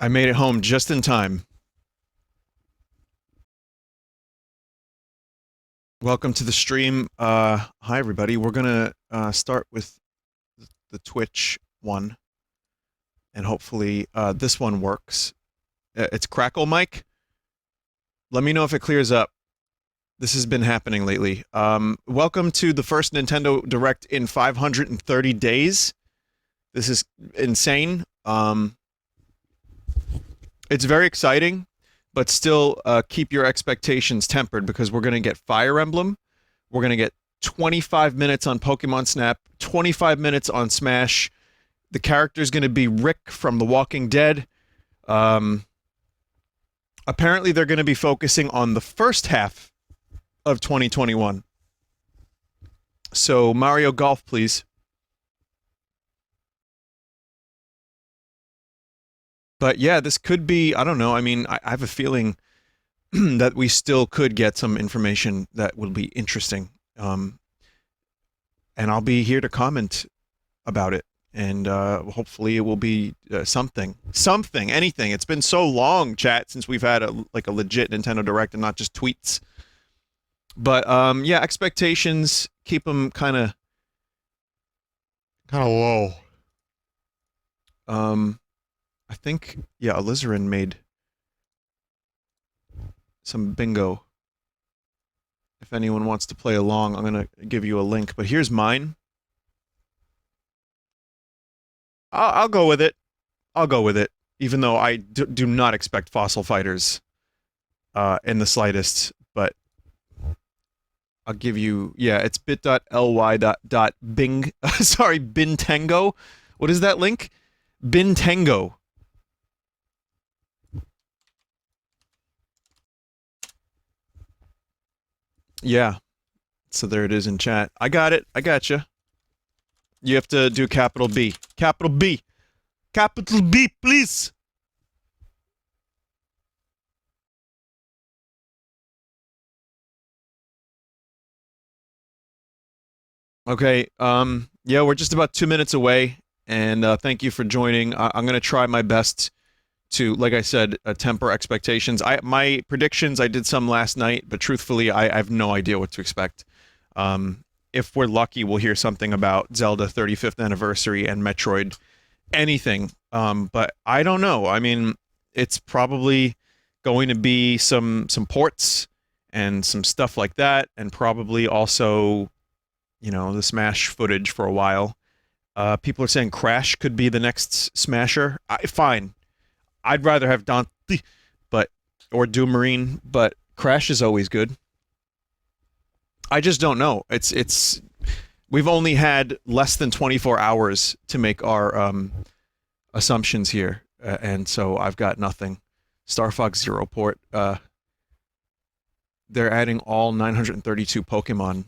I made it home just in time. Welcome to the stream. Hi everybody. We're gonna start with the Twitch one, and hopefully this one works. It's Crackle Mic. Let me know if it clears up. This has been happening lately. Welcome to the first Nintendo Direct in 530 days. This is insane. It's very exciting, but still keep your expectations tempered because we're going to get Fire Emblem. We're going to get 25 minutes on Pokemon Snap, 25 minutes on Smash. The character's going to be Rick from The Walking Dead. Apparently they're going to be focusing on the first half of 2021. So Mario Golf, please. But yeah, this could be, I don't know, I mean, I have a feeling that we still could get some information that will be interesting. And I'll be here to comment about it. And hopefully it will be something, anything. It's been so long, chat, since we've had a legit Nintendo Direct and not just tweets. But yeah, expectations, keep them kind of low. I think, yeah, Alizarin made some bingo. If anyone wants to play along, I'm going to give you a link. But here's mine. I'll go with it. I'll go with it. Even though I do not expect Fossil Fighters in the slightest. But I'll give you... Yeah, it's bit.ly.bing... Sorry, Bintango. What is that link? Bintango. Yeah. So there it is in chat. I got it. I got you. You have to do capital B. Capital B. Capital B, please. Okay. Yeah, we're just about 2 minutes away. And thank you for joining. I'm going to try my best to, like I said, temper expectations. My predictions, I did some last night, but truthfully, I have no idea what to expect. If we're lucky, we'll hear something about Zelda 35th anniversary and Metroid, anything. But I don't know. I mean, it's probably going to be some ports and some stuff like that, and probably also, you know, the Smash footage for a while. People are saying Crash could be the next Smasher. Fine. I'd rather have Dante, or Doomarine, but Crash is always good. I just don't know. We've only had less than 24 hours to make our assumptions here, and so I've got nothing. Star Fox Zero port. They're adding all 932 Pokemon.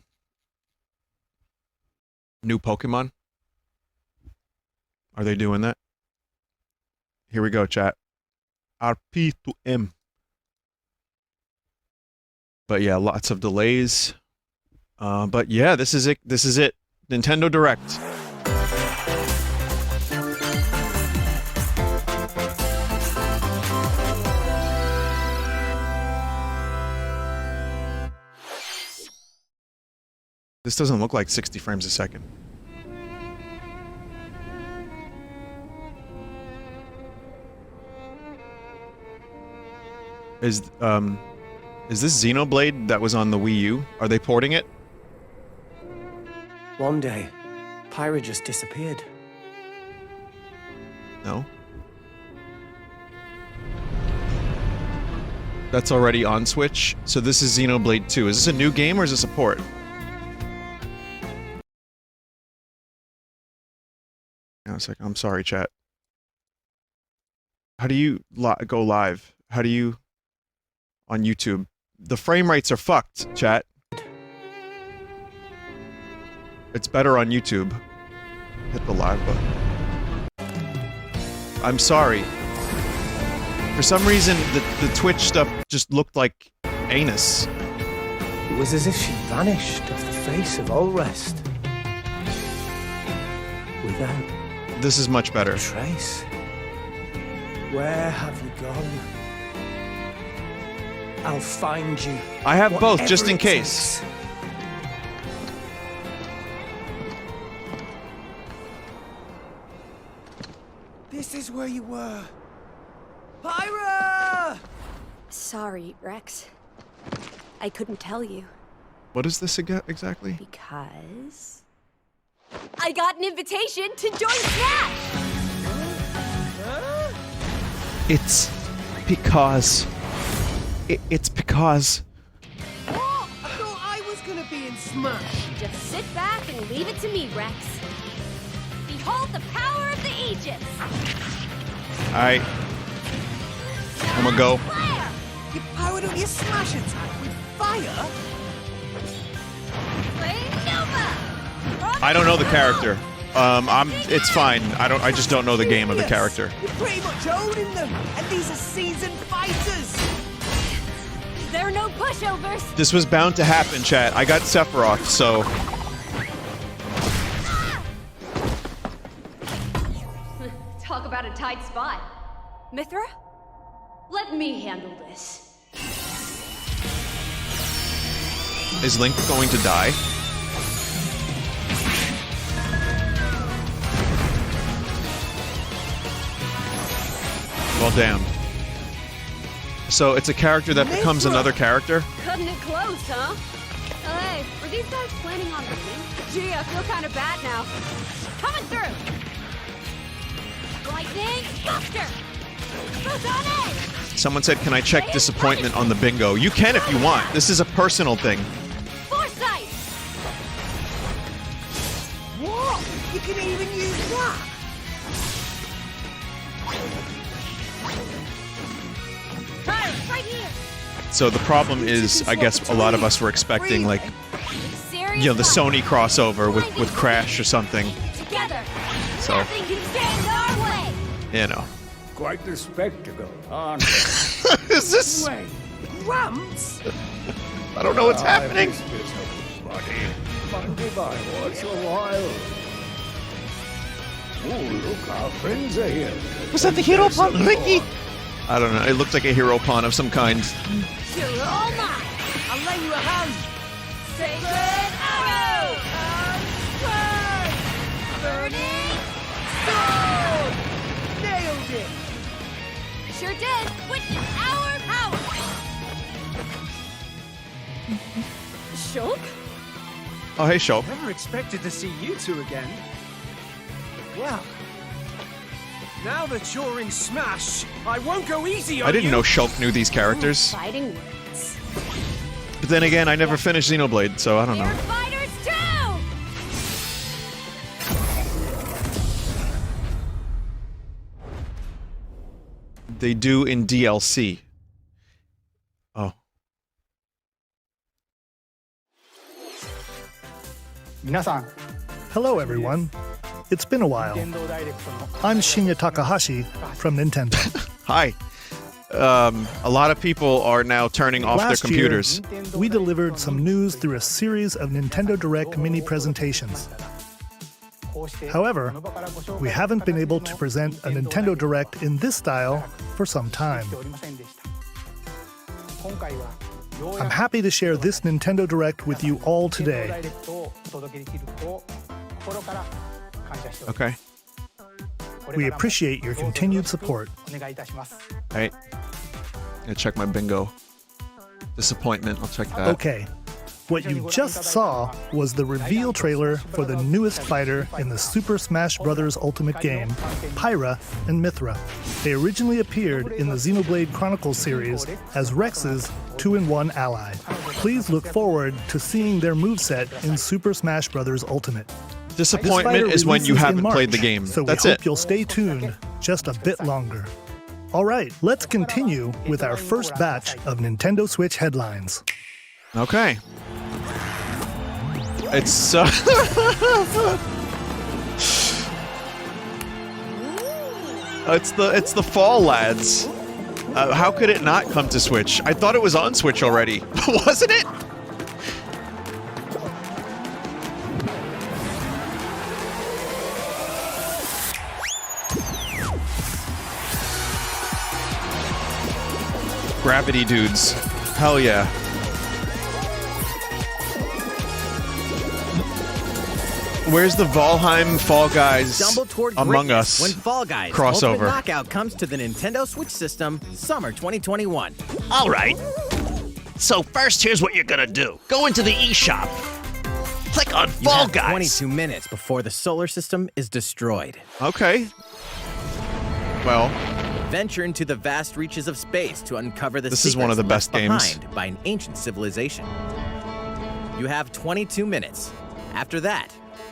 New Pokemon? Are they doing that? Here we go, chat. RP to M. But yeah, lots of delays. But yeah, this is it. This is it. Nintendo Direct. This doesn't look like 60 frames a second. Is this Xenoblade that was on the Wii U? Are they porting it? One day, Pyra just disappeared. No? That's already on Switch? So this is Xenoblade 2. Is this a new game or is this a port? Hang on a second. I'm sorry, chat. How do you go live? How do you... on YouTube? The frame rates are fucked, chat. It's better on YouTube. Hit the live button. I'm sorry. For some reason, the Twitch stuff just looked like anus. It was as if she vanished off the face of all rest. Without This is much better. a trace. Where have you gone? I'll find you. I have both, whatever just in it case. takes. This is where you were. Pyra! Sorry, Rex. I couldn't tell you. What is this exactly? Because... I got an invitation to join Smash! It's because... It's because... What? I thought I was gonna be in Smash. Just sit back and leave it to me, Rex. Behold the power of the Aegis! Alright. I'm gonna go. Fire! You powered up your Smash attack with fire? Nova! I don't know the character. It's fine. I just don't know the game of the character. You're pretty much owning them, and these are seasoned fighters. There are no pushovers! This was bound to happen, chat. I got Sephiroth, so... Talk about a tight spot. Mythra? Let me handle this. Is Link going to die? Well, damn. So it's a character that becomes another character? Cutting it close, huh? Hey, were these guys planning on winning? Gee, I feel kind of bad now. Coming through! Lightning Buster! Photon Edge! Someone said, can I check disappointment on the bingo? You can if you want. This is a personal thing. Foresight! What? You can even use that? Pyra, right here! So the problem is, I guess a lot of us were expecting, like, Serious you know, the fight. Sony crossover with Crash or something. Together! So, Nothing can stand our way! you know. Quite the spectacle, aren't Is this... Wait, Gramps? I don't know what's happening. buddy? Monday by once a while. Oh, look, our friends are here. Was that the hero pawn, Ricky? I don't know. It looked like a hero pawn of some kind. You're all mine! I'll lend you a hand. Sacred arrow! Burning Sword! Nailed it! Sure did! Witness our power! Shulk? Oh, hey, Shulk. Never expected to see you two again. Well, now that you're in Smash, I won't go easy on I didn't you. know Shulk knew these characters. Fighting words. But then again, I never finished Xenoblade, so I don't They're know. fighters too! They do in DLC. Oh. Hello everyone. It's been a while. I'm Shinya Takahashi from Nintendo. Hi. A lot of people are now turning off their Last computers. year, we delivered some news through a series of Nintendo Direct mini presentations. However, we haven't been able to present a Nintendo Direct in this style for some time. I'm happy to share this Nintendo Direct with you all today. Okay. We appreciate your continued support. Alright. Gonna check my bingo. Disappointment, I'll check that. Okay. What you just saw was the reveal trailer for the newest fighter in the Super Smash Bros. Ultimate game, Pyra and Mythra. They originally appeared in the Xenoblade Chronicles series as Rex's 2-in-1 ally. Please look forward to seeing their moveset in Super Smash Bros. Ultimate. This fighter Disappointment is when you releases in haven't played the March, game. So That's we hope it. you'll stay tuned just a bit longer. All right, let's continue with our first batch of Nintendo Switch headlines. Okay. It's it's the Fall Lads. How could it not come to Switch? I thought it was on Switch already. Wasn't it? gravity dudes. Hell yeah. Where's the Valheim Fall Guys Stumble toward Among greatness Us when Fall Guys crossover? Ultimate Knockout comes to the Nintendo Switch system summer 2021. All right. So first, here's what you're gonna do. Go into the eShop. Click on You Fall have Guys. 22 minutes before the solar system is destroyed. Okay. Well, Venture into the vast reaches of space to uncover the This is one of the secrets best left games. behind by an ancient civilization. You have 22 minutes. After that,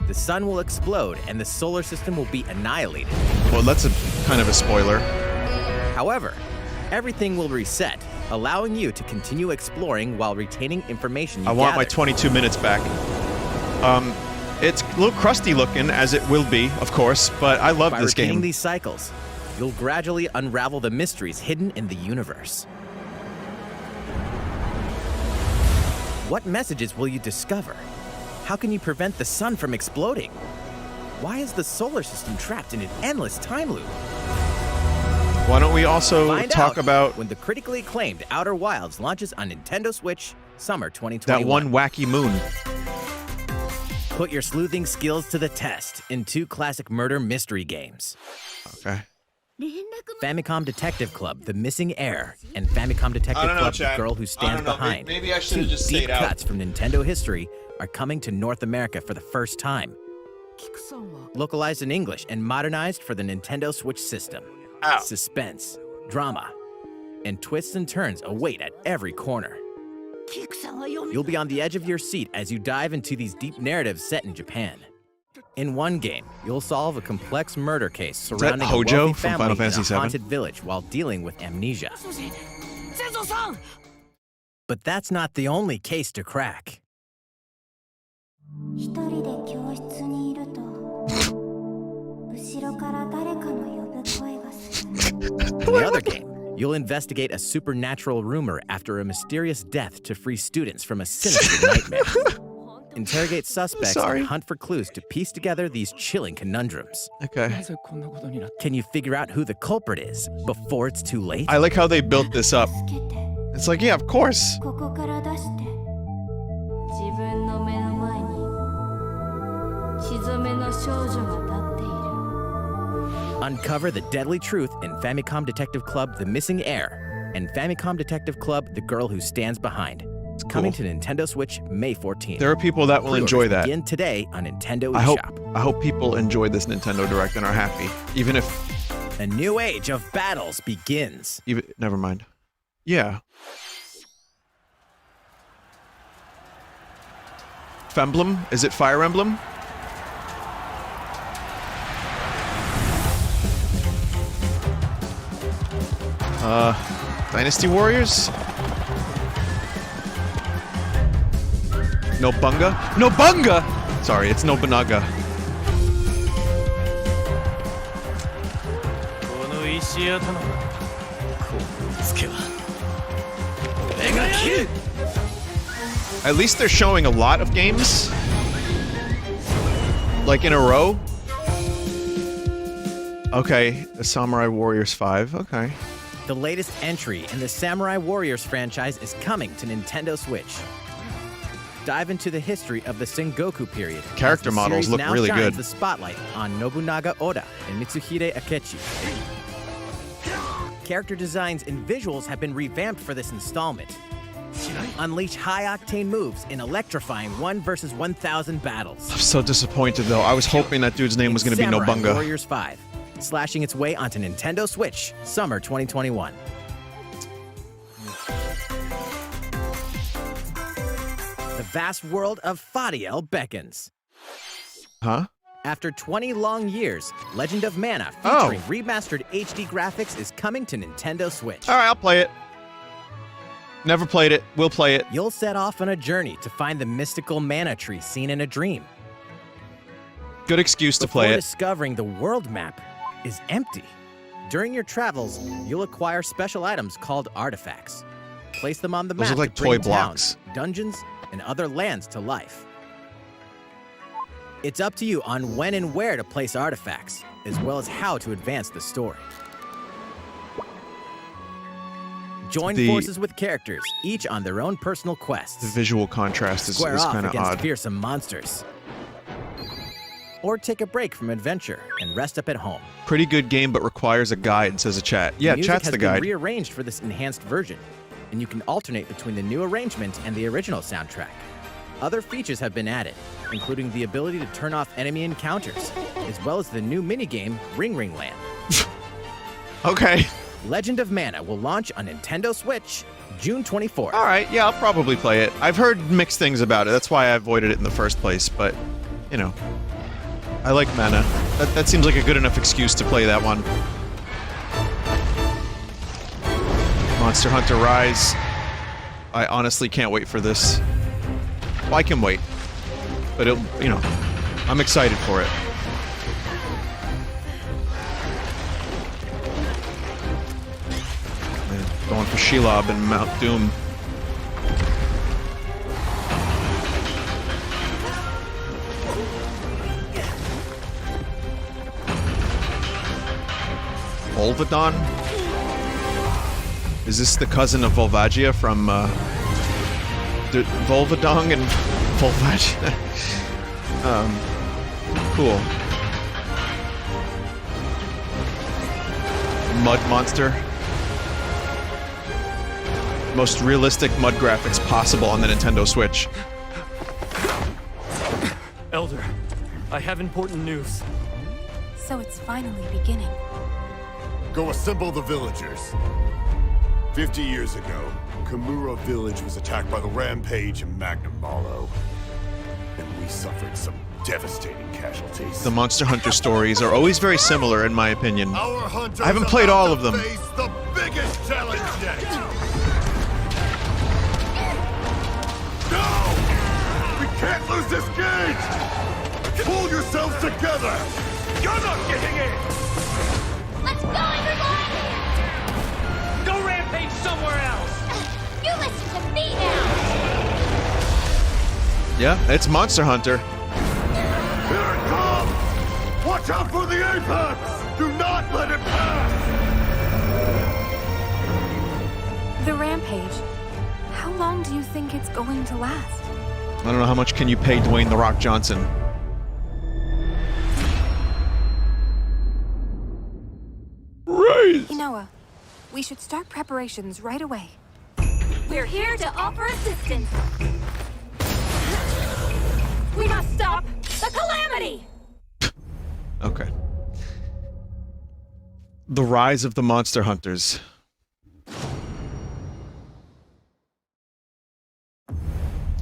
the sun will explode and the solar system will be annihilated. well, that's a kind of a spoiler. However, everything will reset, allowing you to continue exploring while retaining information you I want my gathered. 22 minutes back. It's a little crusty looking, as it will be, of course, but I love By this repeating game. these cycles, you'll gradually unravel the mysteries hidden in the universe. What messages will you discover? How can you prevent the sun from exploding? Why is the solar system trapped in an endless time loop? Why don't we also Find talk out about when the critically acclaimed Outer Wilds launches on Nintendo Switch summer 2021. that one wacky moon? Put your sleuthing skills to the test in 2 classic murder mystery games. Okay. Famicom Detective Club, The Missing Heir, and Famicom Detective I don't know, Club, The Chad. Girl Who I Stands don't know. Behind. Maybe I should've 2 just deep stayed out. cuts from Nintendo history are coming to North America for the first time. Localized in English and modernized for the Nintendo Switch system. Ow. Suspense, drama, and twists and turns await at every corner. You'll be on the edge of your seat as you dive into these deep narratives set in Japan. In one game, you'll solve a complex murder case surrounding a Hojo wealthy from family Final Fantasy in a VII? haunted village while dealing with amnesia. But that's not the only case to crack. 一人で教室にいると後ろから誰かの呼ぶ声がする In the other game, you'll investigate a supernatural rumor after a mysterious death to free students from a sinister nightmare. Interrogate suspects Sorry. and hunt for clues to piece together these chilling conundrums. Okay. Can you figure out who the culprit is before it's too late? I like how they built this up. つけて It's like, yeah, of course. ここから出して自分の目の前に血染めの少女が立っている Uncover the deadly truth in Famicom Detective Club The Missing Heir and Famicom Detective Club The Girl Who Stands Behind. It's coming to Nintendo Switch May 14th. There are people that will enjoy that. Begin today on Nintendo I hope eShop. people enjoy this Nintendo Direct and are happy. Even if A new age of battles begins. never mind. Yeah. Femblem? Is it Fire Emblem? Dynasty Warriors? Nobunga? Nobunga! Sorry, it's Nobunaga. At least they're showing a lot of games. Like in a row. Okay, the Samurai Warriors 5. Okay. The latest entry in the Samurai Warriors franchise is coming to Nintendo Switch. Dive into the history of the Sengoku period. as Character the models series look now really shines good. the spotlight on Nobunaga Oda and Mitsuhide Akechi. Character designs and visuals have been revamped for this installment. Unleash high-octane moves in electrifying 1 versus 1,000 battles. I'm so disappointed though. I was hoping that dude's name was going to be Samurai Nobunga. Warriors 5, slashing its way onto Nintendo Switch, summer 2021. The vast world of Fadiel beckons. Huh? After 20 long years, Legend of Mana Oh. featuring remastered HD graphics is coming to Nintendo Switch. All right, I'll play it. Never played it. We'll play it. You'll set off on a journey to find the mystical mana tree seen in a dream. Good excuse to Before play it. discovering the world map is empty. During your travels, you'll acquire special items called artifacts. Place them on the Those map look like to bring toy blocks. towns, dungeons, and other lands to life. It's up to you on when and where to place artifacts, as well as how to advance the story. Join forces with characters, each on their own personal quests. The visual contrast is Square off kind of against odd. fearsome monsters. Or take a break from adventure and rest up at home. Pretty good game, but requires a guide, says a chat. Yeah, Music chat's has the been guide. rearranged for this enhanced version, and you can alternate between the new arrangement and the original soundtrack. Other features have been added, including the ability to turn off enemy encounters, as well as the new minigame Ring Ring Land. Okay. Legend of Mana will launch on Nintendo Switch June 24th. All right, yeah, I'll probably play it. I've heard mixed things about it. That's why I avoided it in the first place, but, you know. I like Mana. That seems like a good enough excuse to play that one. Monster Hunter Rise. I honestly can't wait for this. Well, I can wait. But it'll, you know, I'm excited for it. Man, going for Shelob and Mount Doom. Volvadon? Is this the cousin of Volvagia from, Volvadong and Volvagia? Cool. Mud monster. Most realistic mud graphics possible on the Nintendo Switch. Elder, I have important news. So it's finally beginning. Go assemble the villagers. 50 years ago, Kamura village was attacked by the Rampage and Magnum Malo. And we suffered some devastating casualties. The Monster Hunter stories are always very similar, in my opinion. Our hunters I haven't played all of them. face the biggest challenge yet. No! We can't lose this gate! Pull yourselves together! You're not getting in! Let's go, everyone! Go rampage somewhere else! You listen to me now! Yeah, it's Monster Hunter. Here it comes! Watch out for the apex! Do not let it pass! The rampage. How long do you think it's going to last? I don't know how much can you pay Dwayne "The Rock" Johnson. Inoa, we should start preparations right away. We're here to offer assistance. We must stop the Calamity! Okay. The Rise of the Monster Hunters.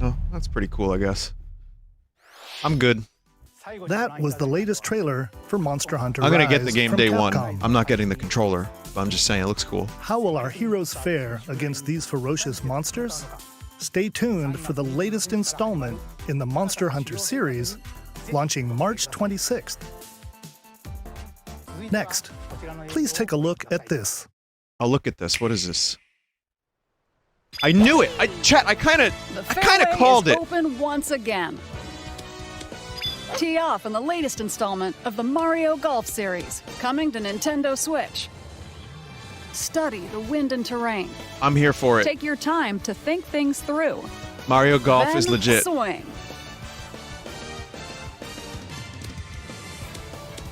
Oh, that's pretty cool, I guess. I'm good. That was the latest trailer for Monster Hunter I'm gonna Rise get the game from day one. Capcom. I'm not getting the controller, but I'm just saying it looks cool. How will our heroes fare against these ferocious monsters? Stay tuned for the latest installment in the Monster Hunter series, launching March 26th. Next, please take a look at this. I'll look at this. What is this? I knew it. I kind of called it. Open once again. Tee off in the latest installment of the Mario Golf series, coming to Nintendo Switch. Study the wind and terrain. I'm here for it. Take your time to think things through. Mario Golf Then is legit. Swing.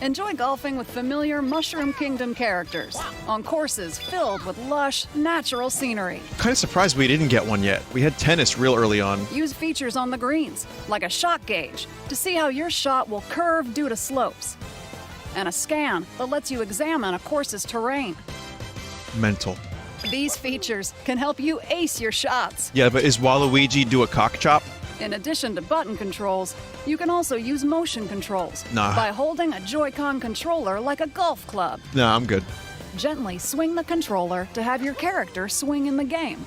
Enjoy golfing with familiar Mushroom Kingdom characters on courses filled with lush, natural scenery. Kind of surprised we didn't get one yet. We had tennis real early on. Use features on the greens, like a shot gauge, to see how your shot will curve due to slopes. And a scan that lets you examine a course's terrain. Mental. These features can help you ace your shots. Yeah, but is Waluigi do a cock chop? In addition to button controls, you can also use motion controls Nah. by holding a Joy-Con controller like a golf club. Nah, I'm good. Gently swing the controller to have your character swing in the game,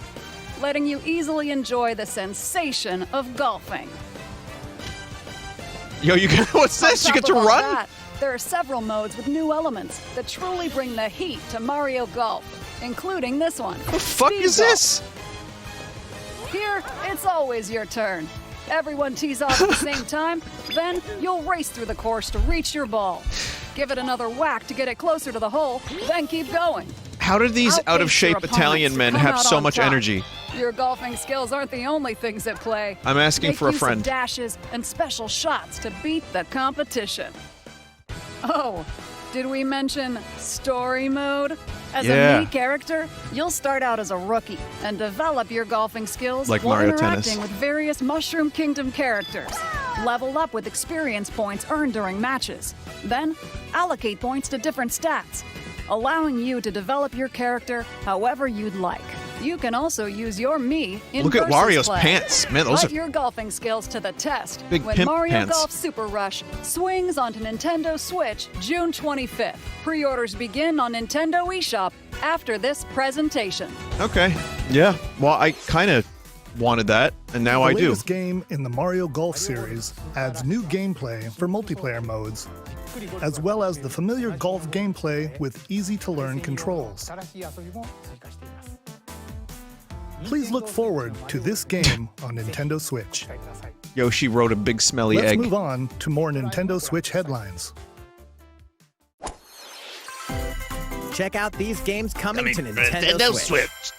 letting you easily enjoy the sensation of golfing. Yo, you get what's this? On You get top to of all run? that, there are several modes with new elements that truly bring the heat to Mario Golf, including this one. What the fuck Speed is Golf. this? Here, it's always your turn. Everyone tees off at the same time, then you'll race through the course to reach your ball. Give it another whack to get it closer to the hole, then keep going. How did these Outpace out-of-shape your opponents Italian to men come have out so on much top. energy? Your golfing skills aren't the only things at play. I'm asking Make for a use of friend. dashes and special shots to beat the competition. Oh, did we mention story mode? As Yeah. a Mii character, you'll start out as a rookie and develop your golfing skills Like while Mario interacting Tennis. with various Mushroom Kingdom characters. Level up with experience points earned during matches. Then, allocate points to different stats, allowing you to develop your character however you'd like. You can also use your Mii in Look at versus Wario's play. pants. Man, those Put are your golfing skills to the test big when pimp Mario pants. Golf Super Rush swings onto Nintendo Switch June 25th. Pre-orders begin on Nintendo eShop after this presentation. Okay. Yeah. Well, I kind of wanted that, and now The I do. latest game in the Mario Golf series adds new gameplay for multiplayer modes, as well as the familiar golf gameplay with easy-to-learn controls. Please look forward to this game on Nintendo Switch. Yoshi wrote a big smelly Let's egg. move on to more Nintendo Switch headlines. Check out these games coming to Nintendo, Nintendo Switch. Switch.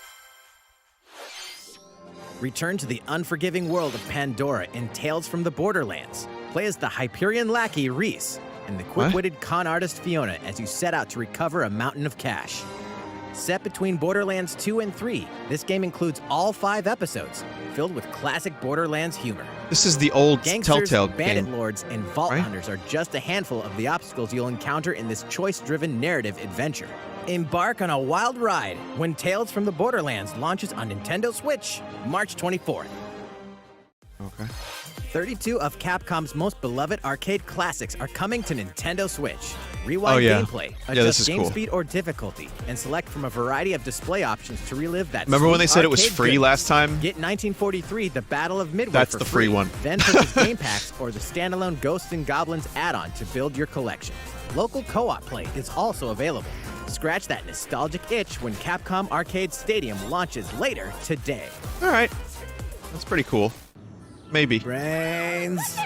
Return to the unforgiving world of Pandora in Tales from the Borderlands. Play as the Hyperion lackey Reese and the quick-witted con artist Fiona as you set out to recover a mountain of cash. Set between Borderlands 2 and 3, this game includes all 5 episodes, filled with classic Borderlands humor. This is the old Gangsters, Telltale bandit game. lords, and vault right? hunters are just a handful of the obstacles you'll encounter in this choice-driven narrative adventure. Embark on a wild ride when Tales from the Borderlands launches on Nintendo Switch, March 24th. Okay. 32 of Capcom's most beloved arcade classics are coming to Nintendo Switch. Rewind Oh, yeah. gameplay, Yeah, this adjust is game cool. speed or difficulty, and select from a variety of display options to relive that. Remember when they sweet said it was arcade free goodness. last time? Get 1943, The Battle of Midway That's for the free one. Then purchase game packs or the standalone Ghosts and Goblins add-on to build your collection. Local co-op play is also available. Scratch that nostalgic itch when Capcom Arcade Stadium launches later today. All right. That's pretty cool. Maybe. Brains.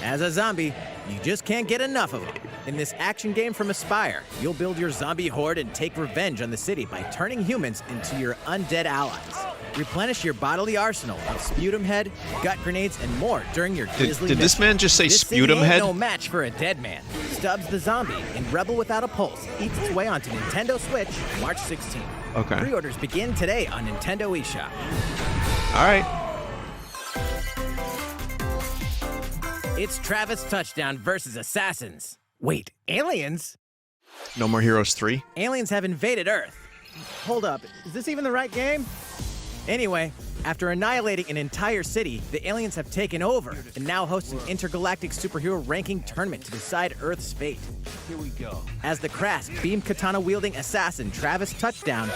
As a zombie, you just can't get enough of them. In this action game from Aspyr, you'll build your zombie horde and take revenge on the city by turning humans into your undead allies. Replenish your bodily arsenal of sputum head, gut grenades, and more during your grisly Did this mission. man just say This city sputum ain't head? no match for a dead man. Stubbs the Zombie in Rebel Without a Pulse eats its way onto Nintendo Switch March 16th. Okay. Pre-orders begin today on Nintendo eShop. All right. It's Travis Touchdown versus Assassins. Wait, aliens? No More Heroes 3. Aliens have invaded Earth. Hold up, is this even the right game? Anyway, after annihilating an entire city, the aliens have taken over and now host an intergalactic superhero ranking tournament to decide Earth's fate. Here we go. As the crass, beam katana-wielding assassin Travis Touchdown,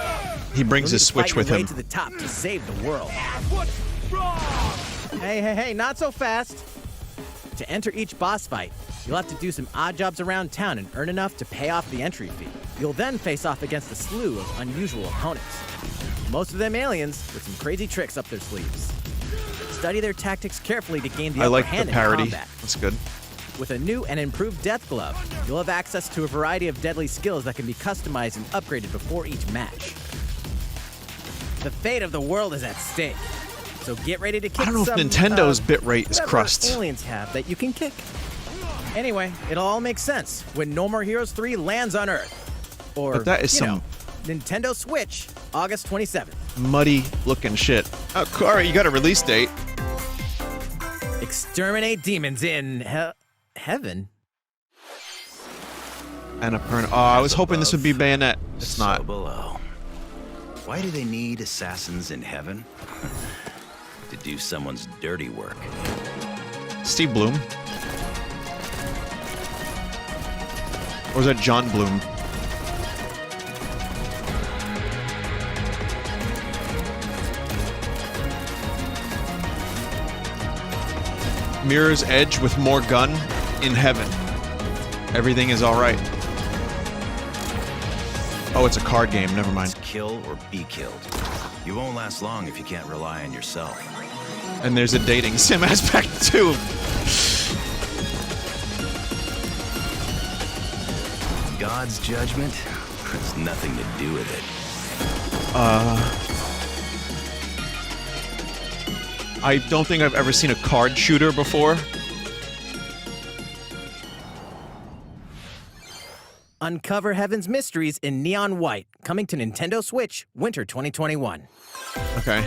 He brings you'll his need to fight Switch with your way him. to the top to save the world. What's wrong? Hey, not so fast. To enter each boss fight, you'll have to do some odd jobs around town and earn enough to pay off the entry fee. You'll then face off against a slew of unusual opponents. Most of them aliens with some crazy tricks up their sleeves. Study their tactics carefully to gain the I upper like hand the in parody. combat. That's good. With a new and improved Death Glove, you'll have access to a variety of deadly skills that can be customized and upgraded before each match. The fate of the world is at stake, so get ready to kick I don't know if some, Nintendo's bitrate is whatever crust. aliens have that you can kick. Anyway, it'll all make sense when No More Heroes 3 lands on Earth. Or, But that is you some- know, Nintendo Switch, August 27th. Muddy looking shit. Oh, all right, you got a release date. Exterminate demons in heaven. Annapurna. Oh, I was hoping this would be Bayonetta. It's So not. below. Why do they need assassins in heaven? To do someone's dirty work. Steve Bloom. Or is that John Bloom? Mirror's Edge with more gun in heaven. Everything is alright. Oh, it's a card game. Never mind. Kill or be killed. You won't last long if you can't rely on yourself. And there's a dating sim aspect too. God's judgment has nothing to do with it. I don't think I've ever seen a card shooter before. Uncover Heaven's Mysteries in Neon White, coming to Nintendo Switch, winter 2021. Okay.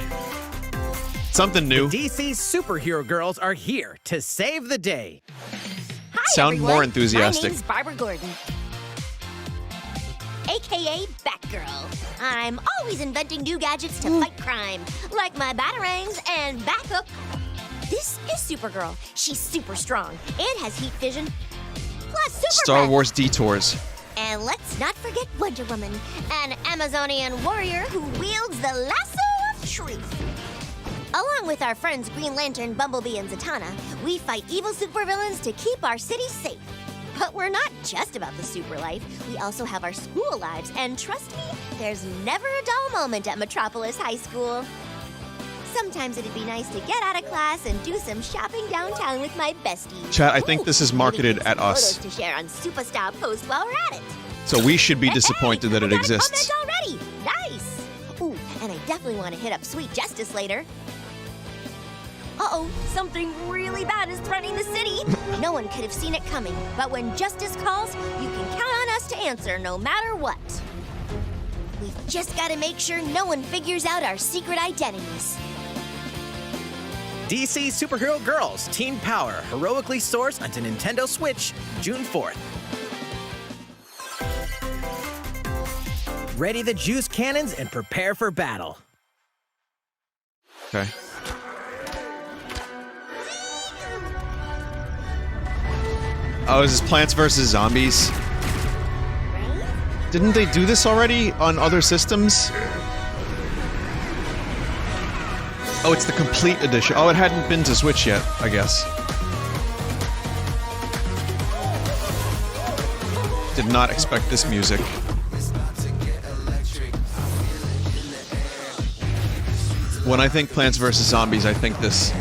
Something new. The DC superhero girls are here to save the day. Hi, Sound everyone. more enthusiastic. My name's Barbara Gordon, aka Batgirl. I'm always inventing new gadgets to fight crime, like my batarangs and Bathook. This is Supergirl. She's super strong and has heat vision, plus super Star breath. Wars Detours. And let's not forget Wonder Woman, an Amazonian warrior who wields the lasso of truth. Along with our friends Green Lantern, Bumblebee, and Zatanna, we fight evil supervillains to keep our city safe. But we're not just about the super life. We also have our school lives, and trust me, there's never a dull moment at Metropolis High School. Sometimes it'd be nice to get out of class and do some shopping downtown with my besties. Chat, I think this is marketed at us. Photos to share on Superstar Post while we're at it. So we should be disappointed that it exists. Comment already. Nice. Ooh, and I definitely want to hit up Sweet Justice later. Uh-oh, something really bad is threatening the city. No one could have seen it coming, but when justice calls, you can count on us to answer no matter what. We've just got to make sure no one figures out our secret identities. DC Superhero Girls Teen Power heroically soars onto Nintendo Switch June 4th. Ready the juice cannons and prepare for battle. Okay. Oh, is this Plants vs. Zombies? Didn't they do this already on other systems? Oh, it's the complete edition. Oh, it hadn't been to Switch yet, I guess. Did not expect this music. When I think Plants vs. Zombies, I think this.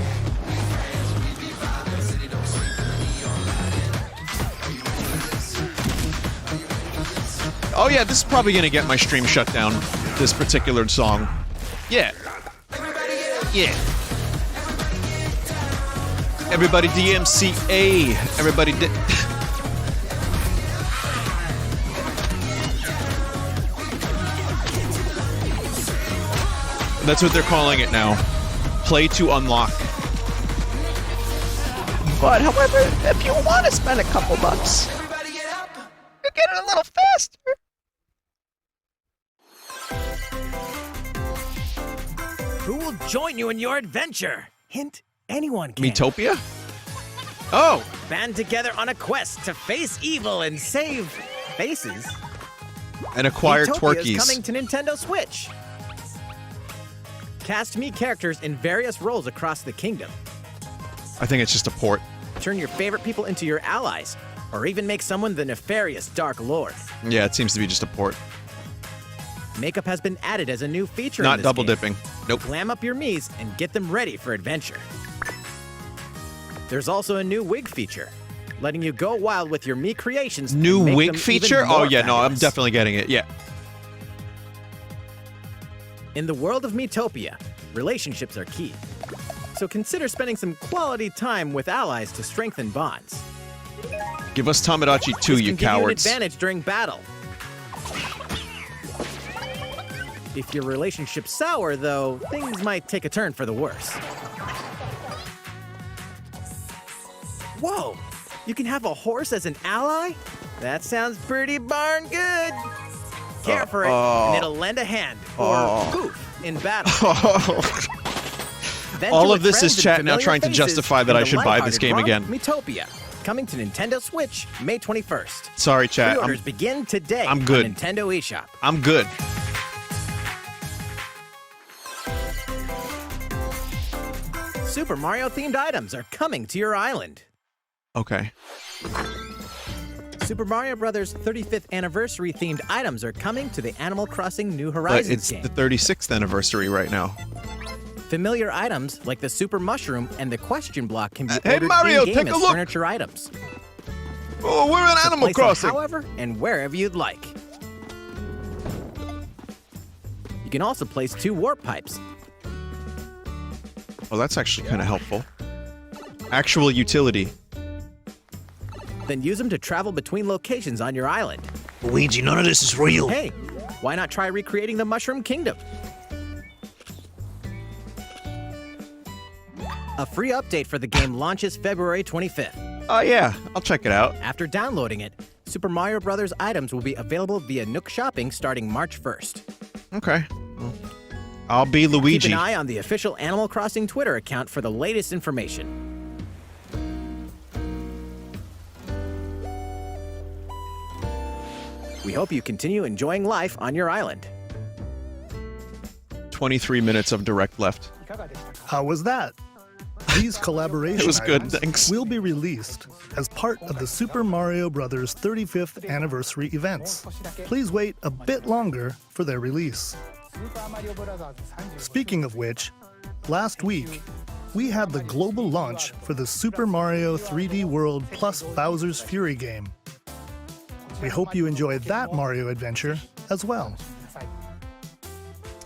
Oh yeah, this is probably gonna get my stream shut down, this particular song. Yeah. Yeah. Everybody DMCA. Everybody That's what they're calling it now. Play to unlock. But however, if you want to spend a couple bucks, you get it a little faster. Who will join you in your adventure? Hint, anyone can. Miitopia? Oh! Band together on a quest to face evil and save faces. And acquire Miitopia twerkies. is coming to Nintendo Switch. Cast me characters in various roles across the kingdom. I think it's just a port. Turn your favorite people into your allies, or even make someone the nefarious Dark Lord. Yeah, it seems to be just a port. Makeup has been added as a new feature in Not this double game. dipping. Nope. Glam up your Miis and get them ready for adventure. There's also a new wig feature, letting you go wild with your Mii creations. and New make wig them feature? even more Oh yeah, no, I'm fabulous. definitely getting it. Yeah. In the world of Miitopia, relationships are key. So consider spending some quality time with allies to strengthen bonds. Give us Tamagotchi 2, This you can give you an cowards. advantage during battle. If your relationship's sour, though, things might take a turn for the worse. Whoa! You can have a horse as an ally? That sounds pretty darn good. Care for it, and it'll lend a hand, or poof, in battle. Venture All with of this friends is and chat now familiar trying to faces justify that in I the should buy this lighthearted game romp again. Miitopia, coming to Nintendo Switch May 21st. Sorry, chat. Pre-orders begin today I'm good. on Nintendo eShop. I'm good. Super Mario-themed items are coming to your island. Okay. Super Mario Bros. 35th anniversary-themed items are coming to the Animal Crossing New But Horizons it's game. the 36th anniversary right now. Familiar items like the Super Mushroom and the Question Block can be Hey, ordered Mario, in-game take a as look. furniture items. Oh, we're in Animal Place them Crossing. however and wherever you'd like. You can also place 2 warp pipes. Oh, that's actually kind of helpful. Actual utility. Then use them to travel between locations on your island. Luigi, none of this is real. Hey, why not try recreating the Mushroom Kingdom? A free update for the game launches February 25th. Oh yeah, I'll check it out. After downloading it, Super Mario Bros. Items will be available via Nook Shopping starting March 1st. Okay. Well, I'll be Luigi. Keep an eye on the official Animal Crossing Twitter account for the latest information. We hope you continue enjoying life on your island. 23 minutes of direct left. How was that? These collaboration It was good, items thanks. will be released as part of the Super Mario Bros. 35th anniversary events. Please wait a bit longer for their release. Speaking of which, last week, we had the global launch for the Super Mario 3D World plus Bowser's Fury game. We hope you enjoyed that Mario adventure as well.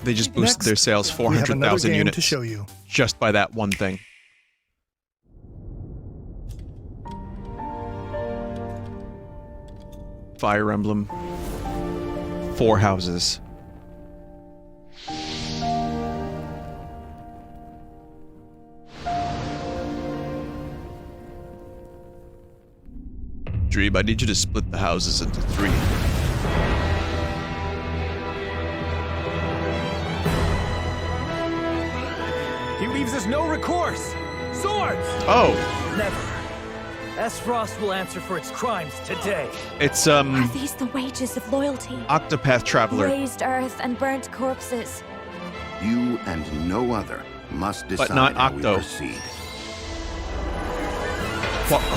They just boosted Next, their sales we have another 400,000 game units to show you. just by that one thing. Fire Emblem. 4 houses. Dream, I need you to split the houses into 3. He leaves us no recourse. Swords! Oh, Never. S-Frost will answer for its crimes today. it's Are these the wages of loyalty? Octopath Traveler. Raised earth and burnt corpses. You and no other must decide not how we Octo. proceed.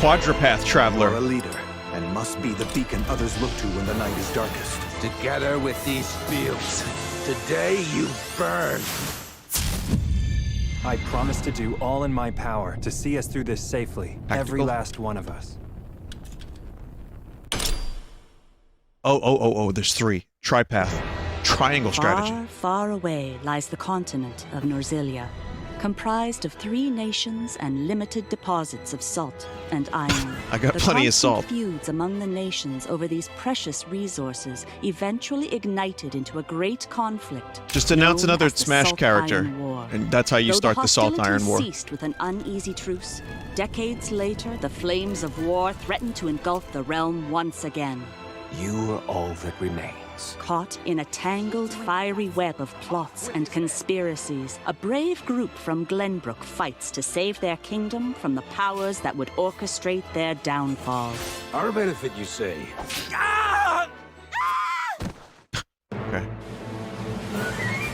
Quadrupath Traveler. You're a leader, and must be the beacon others look to when the night is darkest. Together with these fields, today you burn. I promise to do all in my power to see us through this safely, every Tactical. last one of us. Oh, there's 3. Tripath. Triangle strategy. Far, far away lies the continent of Norzilia, comprised of 3 nations and limited deposits of salt and iron. I got The plenty of constant salt. Feuds among the nations over these precious resources eventually ignited into a great conflict. Just announce known another as the Smash Salt character, Iron War. and that's how you Though start the Salt Iron War. hostilities ceased with an uneasy truce, decades later, the flames of war threatened to engulf the realm once again. You are all that remains. Caught in a tangled, fiery web of plots and conspiracies, a brave group from Glenbrook fights to save their kingdom from the powers that would orchestrate their downfall. Our benefit, you say? Okay.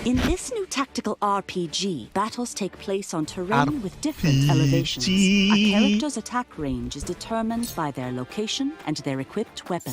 In this new tactical RPG, battles take place on terrain with different elevations. A character's attack range is determined by their location and their equipped weapon.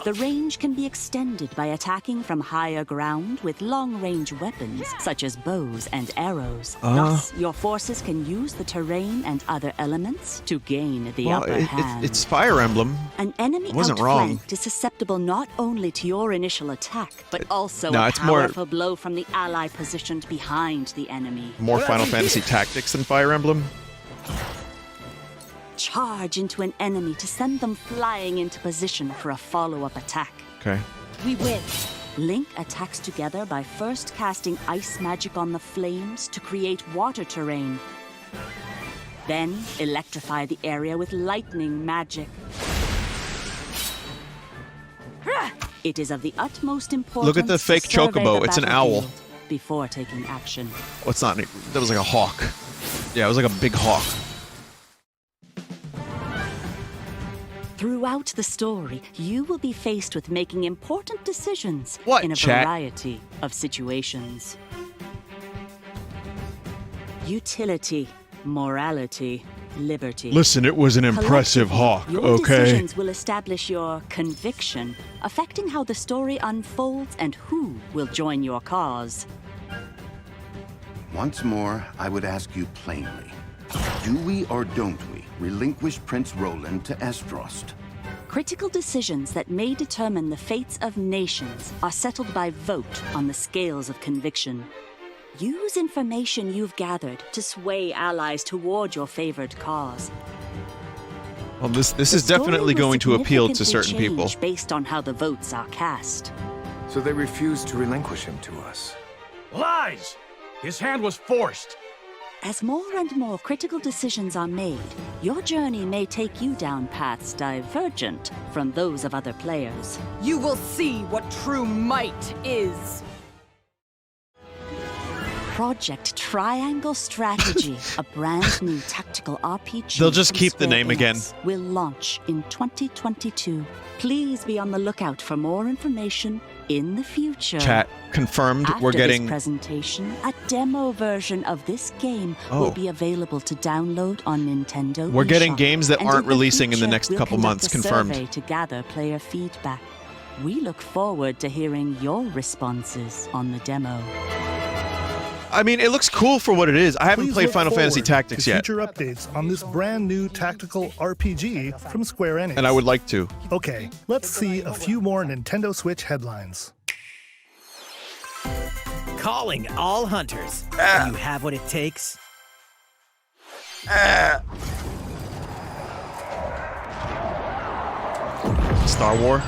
The range can be extended by attacking from higher ground with long-range weapons, such as bows and arrows. Thus, your forces can use the terrain and other elements to gain the upper hand. It's Fire Emblem. An enemy Wasn't wrong. outflanked is susceptible not only to your initial attack, but also No, a it's more- powerful blow from the ally positioned behind the enemy. More Final Fantasy Tactics than Fire Emblem. Charge into an enemy to send them flying into position for a follow-up attack. Okay. We win. Link attacks together by first casting ice magic on the flames to create water terrain. Then electrify the area with lightning magic. It is of the utmost importance. Look at the fake to survey chocobo. the It's an owl. battlefield before taking action. What's not? That was like a hawk. Yeah, it was like a big hawk. Throughout the story, you will be faced with making important decisions in a chat? variety of situations. Utility, morality, liberty. Listen, it was an impressive hawk, Your okay? decisions will establish your conviction, affecting how the story unfolds and who will join your cause. Once more, I would ask you plainly. Do we or don't we relinquish Prince Roland to Esfrost? Critical decisions that may determine the fates of nations are settled by vote on the scales of conviction. Use information you've gathered to sway allies toward your favored cause. Well, this is definitely going to appeal to certain people. Based on how the votes are cast. So they refused to relinquish him to us. Lies! His hand was forced. As more and more critical decisions are made, your journey may take you down paths divergent from those of other players. You will see what true might is. Project Triangle Strategy, a brand new tactical RPG. They'll just from keep the Square name again. Enix, will launch in 2022. Please be on the lookout for more information in the future. Chat confirmed. After We're getting this presentation, a demo version of this game will be available to download on Nintendo. We're getting eShop. games that And aren't in the releasing in the future, next we'll couple conduct months. a Confirmed. survey to gather player feedback. We look forward to hearing your responses on the demo. I mean, it looks cool for what it is. I haven't Please played look Final Fantasy forward Tactics to yet, future updates on this brand new tactical RPG from Square Enix. and I would like to. Okay, let's see a few more Nintendo Switch headlines. Calling all hunters. Do you have what it takes? Star Wars.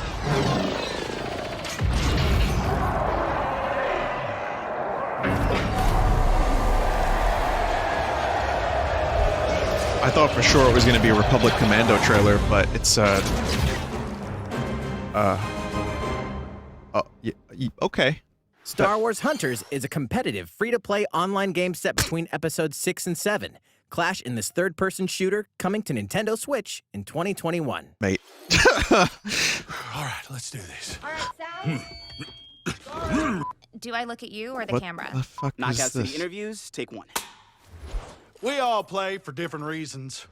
I thought for sure it was going to be a Republic Commando trailer, but it's okay. Star Wars Hunters is a competitive, free-to-play online game set between episodes 6 and 7. Clash in this third-person shooter coming to Nintendo Switch in 2021. Mate. All right, let's do this. Do I look at you or the camera? What the fuck Knockout is City this? interviews, take 1. We all play for different reasons.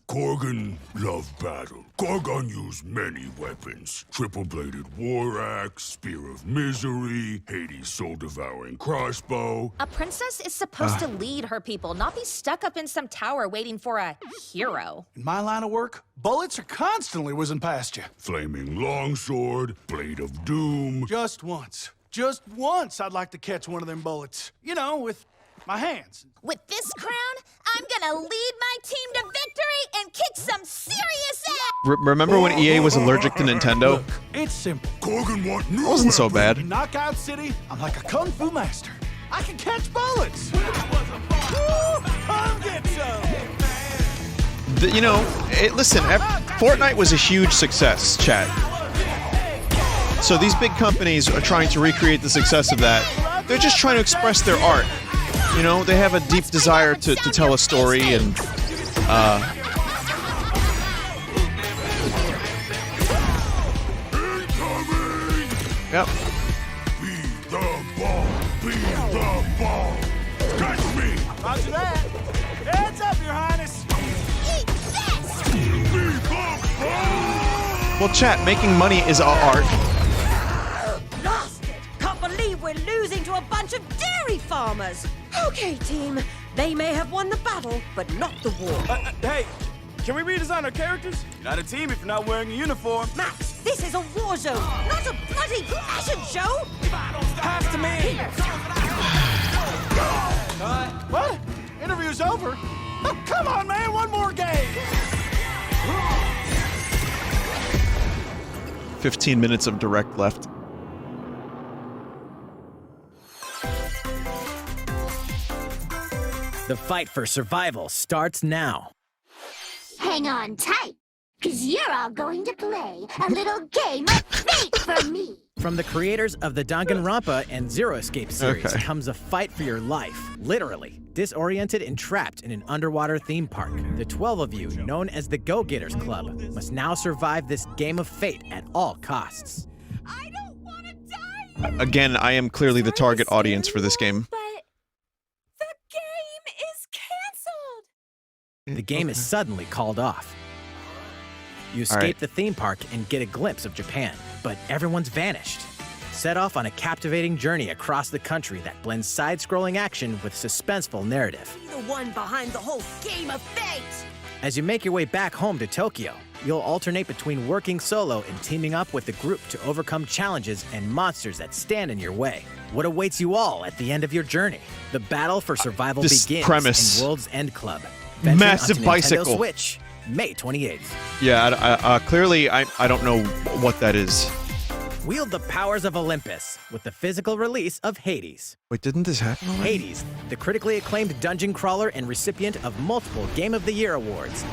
Korgan loved battle. Korgan used many weapons. Triple-bladed war axe, spear of misery, Hades' soul-devouring crossbow. A princess is supposed to lead her people, not be stuck up in some tower waiting for a hero. In my line of work, bullets are constantly whizzing past you. Flaming longsword, blade of doom. Just once I'd like to catch one of them bullets. You know, with my hands. With this crown, I'm gonna lead my team to victory and kick some serious ass! Remember when EA was allergic to Nintendo? Look, it's simple. Korgan want new It wasn't so bad. In Knockout City, I'm like a kung fu master. I can catch bullets. Woo! Come get some. Listen, Fortnite was a huge success, chat. So these big companies are trying to recreate the success of that. They're just trying to express their art. You know, they have a deep desire to tell a story and, Yep. Be the ball, be the ball. Catch me. Roger that. Heads up, Your Highness. Eat this! Be the ball. Well, chat, making money is our art. Lost it! Can't believe we're losing to a bunch of dairy farmers! Okay, team. They may have won the battle, but not the war. Hey, can we redesign our characters? You're not a team if you're not wearing a uniform. Max, this is a war zone, not a bloody fashion show! Pass to me! What? Interview's over? Oh, come on, man, one more game! 15 minutes of direct left. The fight for survival starts now. Hang on tight, cause you're all going to play a little game of fate for me. From the creators of the Danganronpa and Zero Escape series comes a fight for your life, literally. Disoriented and trapped in an underwater theme park, the 12 of you, known as the Go-Getters Club, must now survive this game of fate at all costs. I don't want to die! Again, I am clearly the target audience for this game. The game is suddenly called off. You escape the theme park and get a glimpse of Japan, but everyone's vanished. Set off on a captivating journey across the country that blends side-scrolling action with suspenseful narrative. Be the one behind the whole game of fate! As you make your way back home to Tokyo, you'll alternate between working solo and teaming up with the group to overcome challenges and monsters that stand in your way. What awaits you all at the end of your journey? The battle for survival This begins premise. in World's End Club. Venturing Massive onto bicycle. Nintendo Switch, May 28th. Yeah, clearly I don't know what that is. Wield the powers of Olympus with the physical release of Hades. Wait, didn't this happen already? Hades, the critically acclaimed dungeon crawler and recipient of multiple Game of the Year awards,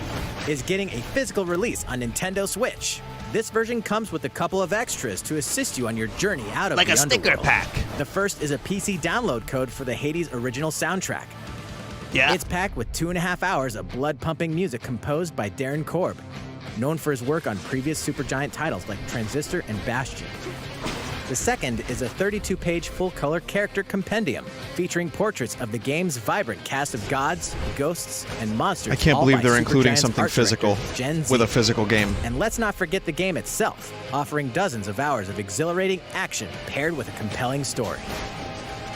is getting a physical release on Nintendo Switch. This version comes with a couple of extras to assist you on your journey out of Like the a sticker underworld. pack. The first is a PC download code for the Hades original soundtrack. Yeah? It's packed with 2.5 hours of blood-pumping music composed by Darren Korb, known for his work on previous Supergiant titles like Transistor and Bastion. The second is a 32-page full-color character compendium featuring portraits of the game's vibrant cast of gods, ghosts, and monsters. I can't all believe by they're including Supergiant's something art director, physical Gen Z. with a physical game. And let's not forget the game itself, offering dozens of hours of exhilarating action paired with a compelling story.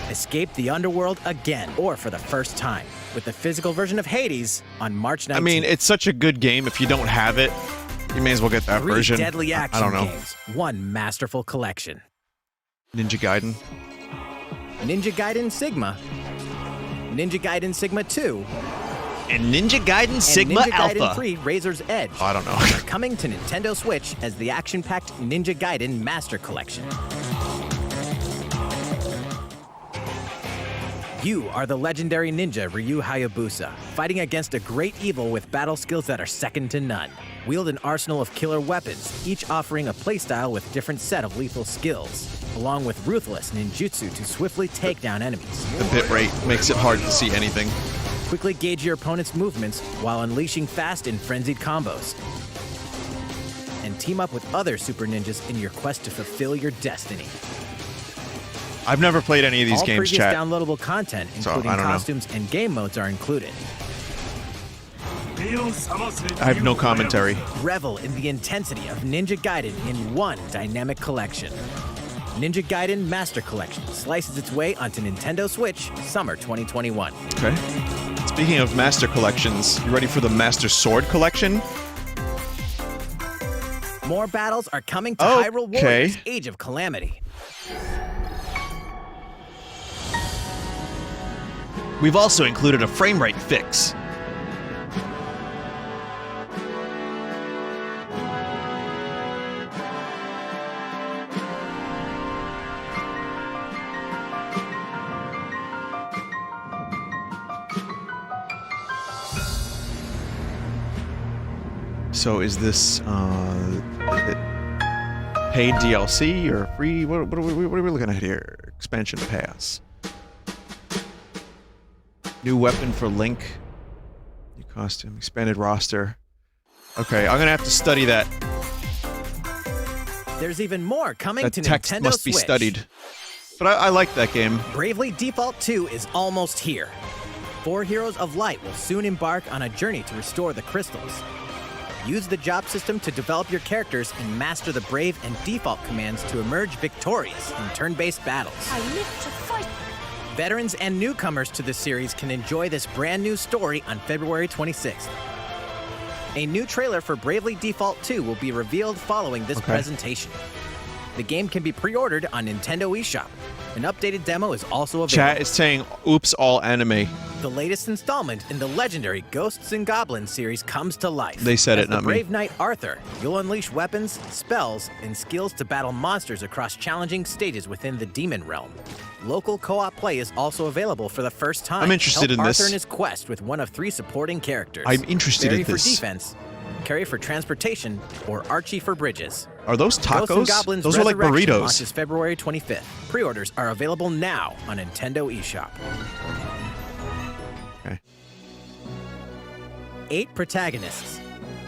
Escape the underworld again, or for the first time, with the physical version of Hades on March 19th. I mean, it's such a good game. If you don't have it, you may as well get that 3 version. deadly I action don't know. games, one masterful collection. Ninja Gaiden. Ninja Gaiden Sigma, Ninja Gaiden Sigma 2, And Ninja Gaiden and Sigma Ninja Alpha. Gaiden 3 Razor's Edge Oh, I don't know. are coming to Nintendo Switch as the action-packed Ninja Gaiden Master Collection. You are the legendary ninja Ryu Hayabusa, fighting against a great evil with battle skills that are second to none. Wield an arsenal of killer weapons, each offering a playstyle with a different set of lethal skills, along with ruthless ninjutsu to swiftly take down enemies. The bitrate makes it hard to see anything. Quickly gauge your opponent's movements while unleashing fast and frenzied combos. And team up with other super ninjas in your quest to fulfill your destiny. I've never played any of these All games, previous chat. downloadable content, So, including I don't know. costumes and game modes, are included. I have no commentary. Revel in the intensity of Ninja Gaiden in one dynamic collection. Ninja Gaiden Master Collection slices its way onto Nintendo Switch summer 2021. Okay. Speaking of Master Collections, you ready for the Master Sword Collection? More battles are coming to Hyrule Okay. Warriors Age of Calamity. We've also included a frame rate fix. So is this paid DLC or free? What are we looking at here? Expansion pass. New weapon for Link. New costume. Expanded roster. Okay, I'm gonna have to study that. There's even more coming That to text Nintendo must be Switch. studied. But I like that game. Bravely Default 2 is almost here. 4 Heroes of Light will soon embark on a journey to restore the crystals. Use the job system to develop your characters and master the Brave and Default commands to emerge victorious in turn-based battles. I live to fight. Veterans and newcomers to the series can enjoy this brand new story on February 26th. A new trailer for Bravely Default 2 will be revealed following this presentation. The game can be pre-ordered on Nintendo eShop. An updated demo is also available. Chat is saying, oops, all anime. The latest installment in the legendary Ghosts and Goblins series comes to life. They said As it, the not me. Brave Knight Arthur, you'll unleash weapons, spells, and skills to battle monsters across challenging stages within the Demon Realm. Local co-op play is also available for the first time. I'm interested Help in Arthur this. in his quest with one of 3 supporting characters. I'm interested Barry in for this. defense, Carrie for transportation, or Archie for bridges. Are those Ghosts and tacos? Goblins Those are like Resurrection burritos. launches February 25th. Pre-orders are available now on Nintendo eShop. Okay. 8 protagonists,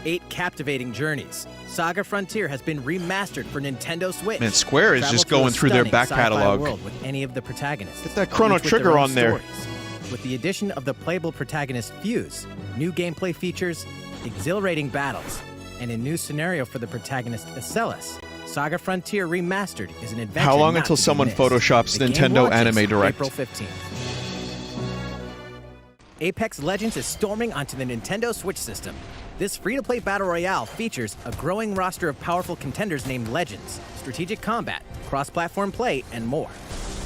8 captivating journeys. SaGa Frontier has been remastered for Nintendo Switch. Man, Square is Travel just through a going through their stunning back sci-fi catalog. world with any of the protagonists. Get that Chrono each with their Trigger own on there. stories. With the addition of the playable protagonist Fuse, new gameplay features, exhilarating battles, and a new scenario for the protagonist Acellus, SaGa Frontier Remastered is an adventure. How long not until to be someone missed. photoshops The game Nintendo launches Anime Direct? April 15th. Apex Legends is storming onto the Nintendo Switch system. This free-to-play battle royale features a growing roster of powerful contenders named Legends, strategic combat, cross-platform play, and more.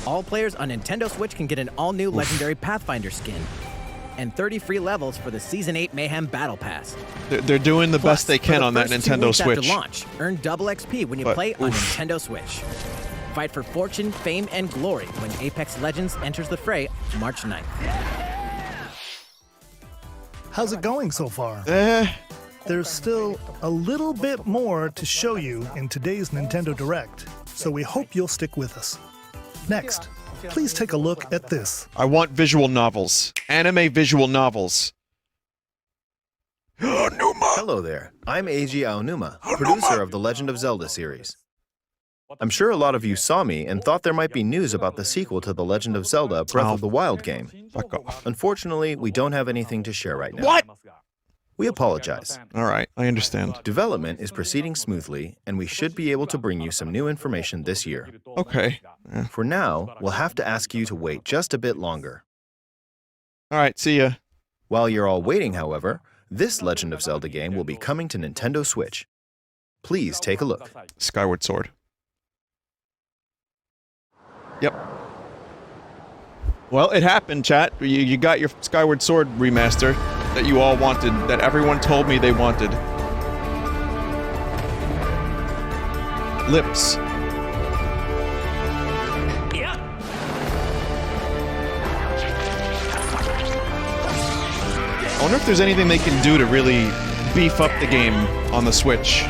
All players on Nintendo Switch can get an all-new legendary Pathfinder skin, and 30 free levels for the Season 8 Mayhem Battle Pass. They're doing the best they can on that Nintendo Switch. After launch, earn double XP when you play on Nintendo Switch. Fight for fortune, fame, and glory when Apex Legends enters the fray March 9th. How's it going so far? There's still a little bit more to show you in today's Nintendo Direct, so we hope you'll stick with us. Next, please take a look at this. I want visual novels. Anime visual novels. Hello there. I'm Eiji Aonuma, producer of the Legend of Zelda series. I'm sure a lot of you saw me and thought there might be news about the sequel to The Legend of Zelda Breath of the Wild game. Fuck off. Unfortunately, we don't have anything to share right now. What? We apologize. All right, I understand. Development is proceeding smoothly, and we should be able to bring you some new information this year. Okay. For now, we'll have to ask you to wait just a bit longer. All right, see ya. While you're all waiting, however, this Legend of Zelda game will be coming to Nintendo Switch. Please take a look. Skyward Sword. Yep. Well, it happened, chat. You got your Skyward Sword remaster that you all wanted, that everyone told me they wanted. Lips. I wonder if there's anything they can do to really beef up the game on the Switch,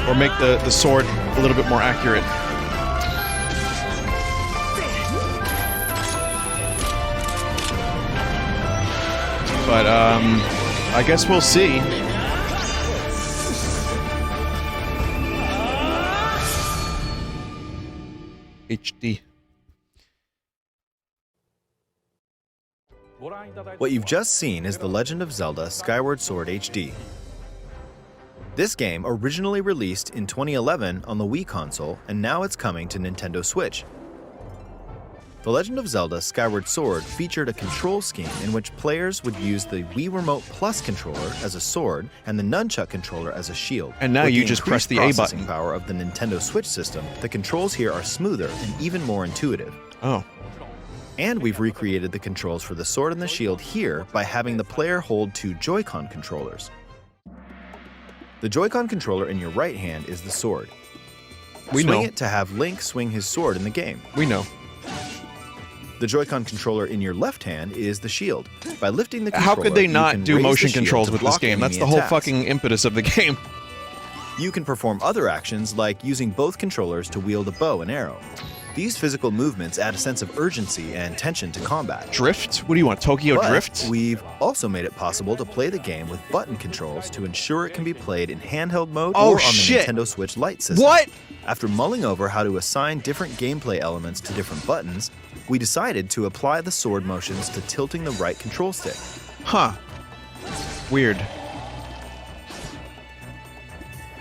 or make the sword a little bit more accurate. But, I guess we'll see. HD. What you've just seen is The Legend of Zelda Skyward Sword HD. This game originally released in 2011 on the Wii console, and now it's coming to Nintendo Switch. The Legend of Zelda Skyward Sword featured a control scheme in which players would use the Wii Remote Plus controller as a sword and the Nunchuck controller as a shield. And now With you just press the A processing button. Power of the Nintendo Switch system, the controls here are smoother and even more intuitive. Oh. And we've recreated the controls for the sword and the shield here by having the player hold two Joy-Con controllers. The Joy-Con controller in your right hand is the sword. We Swing know. it to have Link swing his sword in the game. We know. The Joy-Con controller in your left hand is the shield. By lifting the How controller, could they you not can do raise motion the shield controls to with this block game? That's enemy the whole attacks. fucking impetus of the game. You can perform other actions like using both controllers to wield a bow and arrow. These physical movements add a sense of urgency and tension to combat. Drift? What do you want, Tokyo But Drift? We've also made it possible to play the game with button controls to ensure it can be played in handheld mode Oh, or on shit. the Nintendo Switch Lite system. What? After mulling over how to assign different gameplay elements to different buttons, we decided to apply the sword motions to tilting the right control stick. Huh. Weird.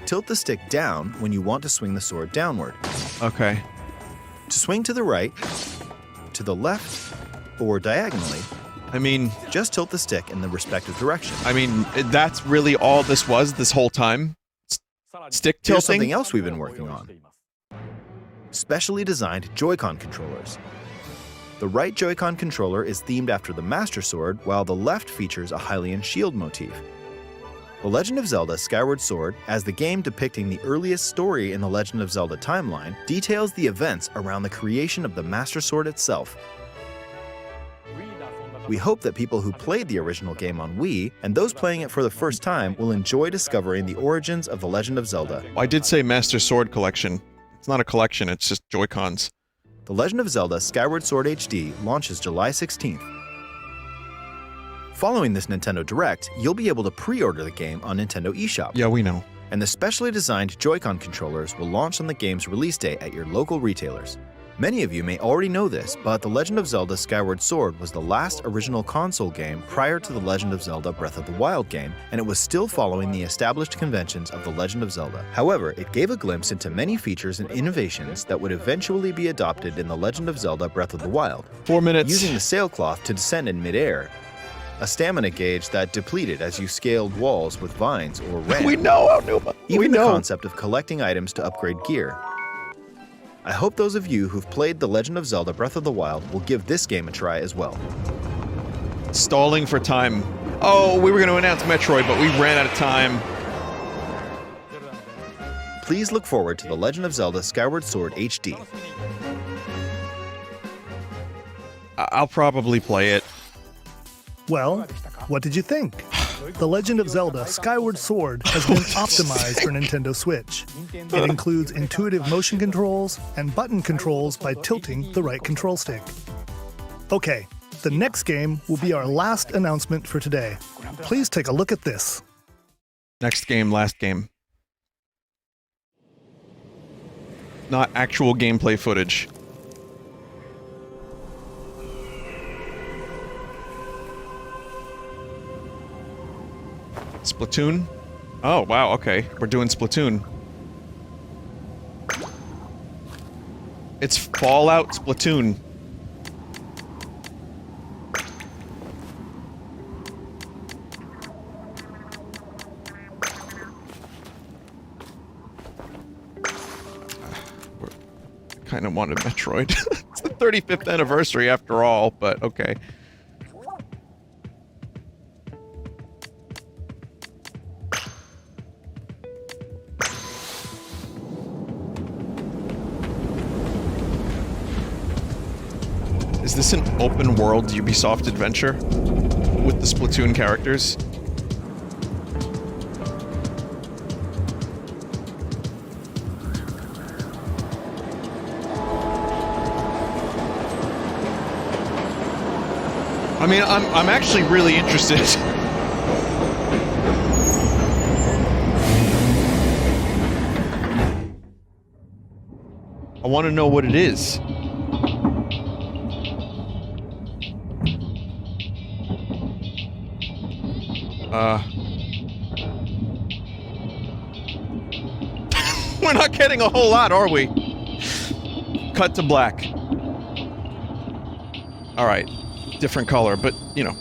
Tilt the stick down when you want to swing the sword downward. Okay. To swing to the right, to the left, or diagonally, I mean, just tilt the stick in the respective direction. I mean, that's really all this was this whole time? Stick tilting? Here's something else we've been working on. Specially designed Joy-Con controllers. The right Joy-Con controller is themed after the Master Sword, while the left features a Hylian shield motif. The Legend of Zelda Skyward Sword, as the game depicting the earliest story in the Legend of Zelda timeline, details the events around the creation of the Master Sword itself. We hope that people who played the original game on Wii, and those playing it for the first time, will enjoy discovering the origins of the Legend of Zelda. I did say Master Sword Collection. It's not a collection, it's just Joy-Cons. The Legend of Zelda Skyward Sword HD launches July 16th. Following this Nintendo Direct, you'll be able to pre-order the game on Nintendo eShop. Yeah, we know. And the specially designed Joy-Con controllers will launch on the game's release date at your local retailers. Many of you may already know this, but The Legend of Zelda Skyward Sword was the last original console game prior to The Legend of Zelda Breath of the Wild game, and it was still following the established conventions of The Legend of Zelda. However, it gave a glimpse into many features and innovations that would eventually be adopted in The Legend of Zelda Breath of the Wild. 4 minutes. Using the sailcloth to descend in midair, a stamina gauge that depleted as you scaled walls with vines or ran. We know, Aonuma. Even the concept of collecting items to upgrade gear. I hope those of you who've played The Legend of Zelda Breath of the Wild will give this game a try as well. Stalling for time. Oh, we were going to announce Metroid, but we ran out of time. Please look forward to The Legend of Zelda Skyward Sword HD. I'll probably play it. Well, what did you think? The Legend of Zelda Skyward Sword has been optimized for Nintendo Switch. It includes intuitive motion controls and button controls by tilting the right control stick. Okay, the next game will be our last announcement for today. Please take a look at this. Next game, last game. Not actual gameplay footage. Splatoon? Oh, wow, okay. We're doing Splatoon. It's Fallout Splatoon. Kind of wanted Metroid. It's the 35th anniversary after all, but okay. Is this an open world Ubisoft adventure with the Splatoon characters? I mean, I'm actually really interested. I want to know what it is. We're not getting a whole lot, are we? Cut to black. Alright. Different color, but, you know.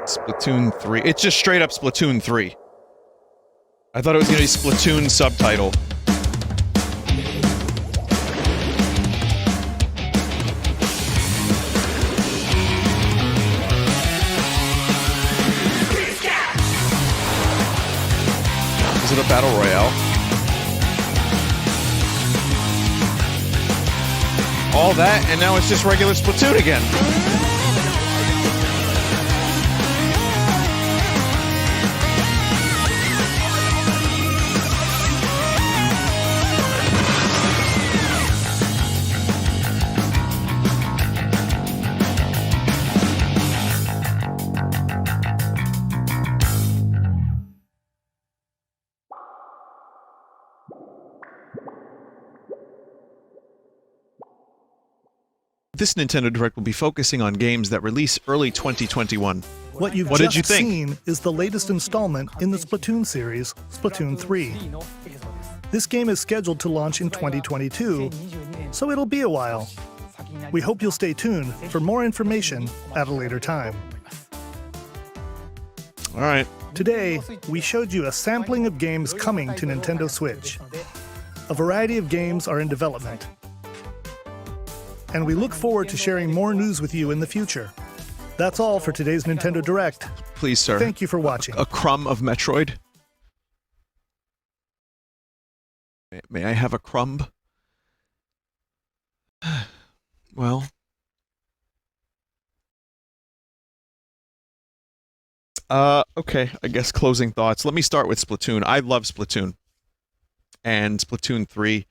Splatoon 3. It's just straight up Splatoon 3. I thought it was gonna be Splatoon subtitle. Is it a battle royale? All that, and now it's just regular Splatoon again. This Nintendo Direct will be focusing on games that release early 2021. What you've did you just think? seen is the latest installment in the Splatoon series, Splatoon 3. This game is scheduled to launch in 2022, so it'll be a while. We hope you'll stay tuned for more information at a later time. All right. Today, we showed you a sampling of games coming to Nintendo Switch. A variety of games are in development. And we look forward to sharing more news with you in the future. That's all for today's Nintendo Direct. Please, sir. Thank you for watching. A crumb of Metroid? May I have a crumb? Well... okay, I guess closing thoughts. Let me start with Splatoon. I love Splatoon. And Splatoon 3,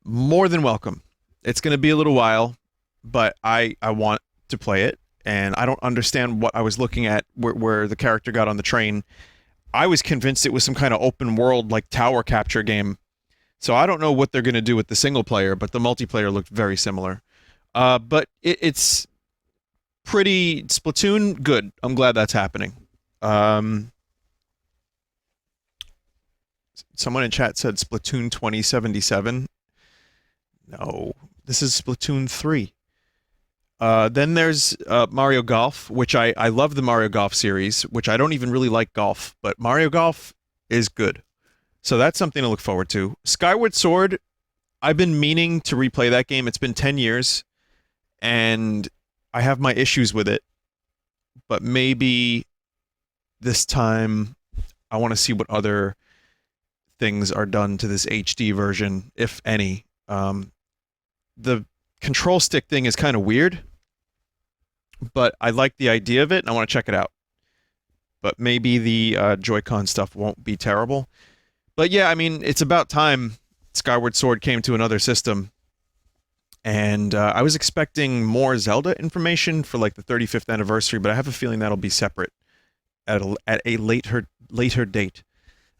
more than welcome. It's going to be a little while, but I want to play it, and I don't understand what I was looking at where the character got on the train. I was convinced it was some kind of open world, like, tower capture game. So I don't know what they're going to do with the single player, but the multiplayer looked very similar. But it's pretty Splatoon good. I'm glad that's happening. Someone in chat said Splatoon 2077. No, this is Splatoon 3. Then there's Mario Golf, which I love the Mario Golf series, which I don't even really like golf, but Mario Golf is good. So that's something to look forward to. Skyward Sword, I've been meaning to replay that game. It's been 10 years, and I have my issues with it. But maybe this time I want to see what other things are done to this HD version, if any. The control stick thing is kind of weird, but I like the idea of it, and I want to check it out. But maybe the Joy-Con stuff won't be terrible. But yeah, I mean, it's about time Skyward Sword came to another system. And I was expecting more Zelda information for like the 35th anniversary, but I have a feeling that'll be separate at a later date.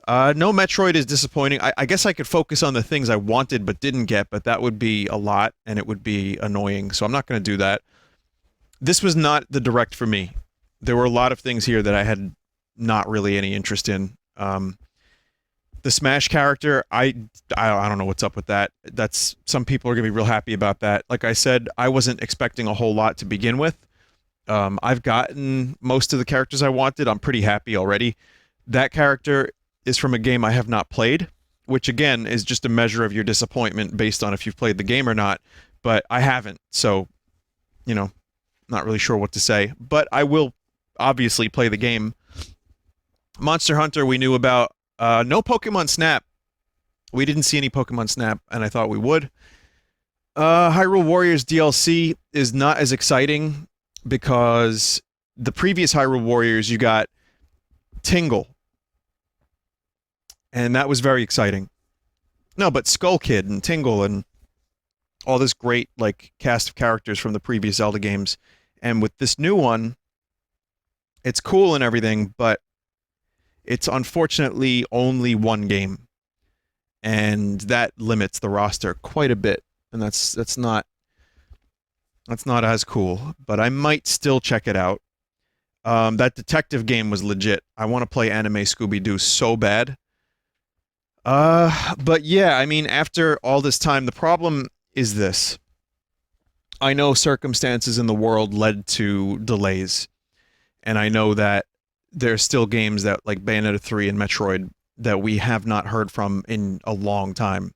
No Metroid is disappointing. I guess I could focus on the things I wanted but didn't get, but that would be a lot, and it would be annoying, so I'm not going to do that. This was not the Direct for me. There were a lot of things here that I had not really any interest in. The Smash character, I don't know what's up with that. Some people are going to be real happy about that. Like I said, I wasn't expecting a whole lot to begin with. I've gotten most of the characters I wanted. I'm pretty happy already. That character is from a game I have not played, which again is just a measure of your disappointment based on if you've played the game or not. But I haven't, so, you know, not really sure what to say. But I will obviously play the game. Monster Hunter we knew about. No Pokemon Snap. We didn't see any Pokemon Snap, and I thought we would. Hyrule Warriors DLC is not as exciting because the previous Hyrule Warriors, you got Tingle. And that was very exciting. No, but Skull Kid and Tingle and all this great like cast of characters from the previous Zelda games. And with this new one, it's cool and everything, but it's unfortunately only one game, and that limits the roster quite a bit, and that's not as cool. But I might still check it out. That detective game was legit. I want to play Anime Scooby-Doo so bad. But yeah, I mean, after all this time, the problem is this. I know circumstances in the world led to delays, and I know that there's still games that like Bayonetta 3 and Metroid that we have not heard from in a long time.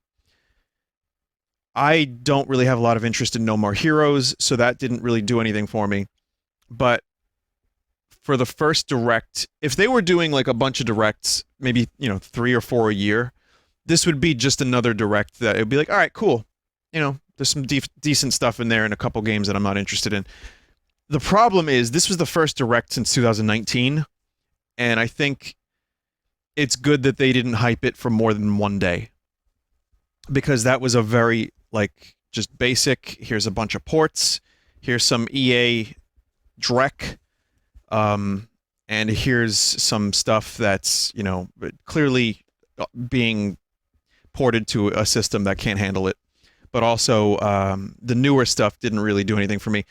I don't really have a lot of interest in No More Heroes, so that didn't really do anything for me. But for the first Direct, if they were doing like a bunch of Directs, maybe, 3 or 4 a year, this would be just another Direct that it would be like, all right, cool. There's some decent stuff in there and a couple games that I'm not interested in. The problem is this was the first Direct since 2019. And I think it's good that they didn't hype it for more than one day. Because that was a very, just basic, here's a bunch of ports, here's some EA Drek, and here's some stuff that's, clearly being ported to a system that can't handle it. But also, the newer stuff didn't really do anything for me.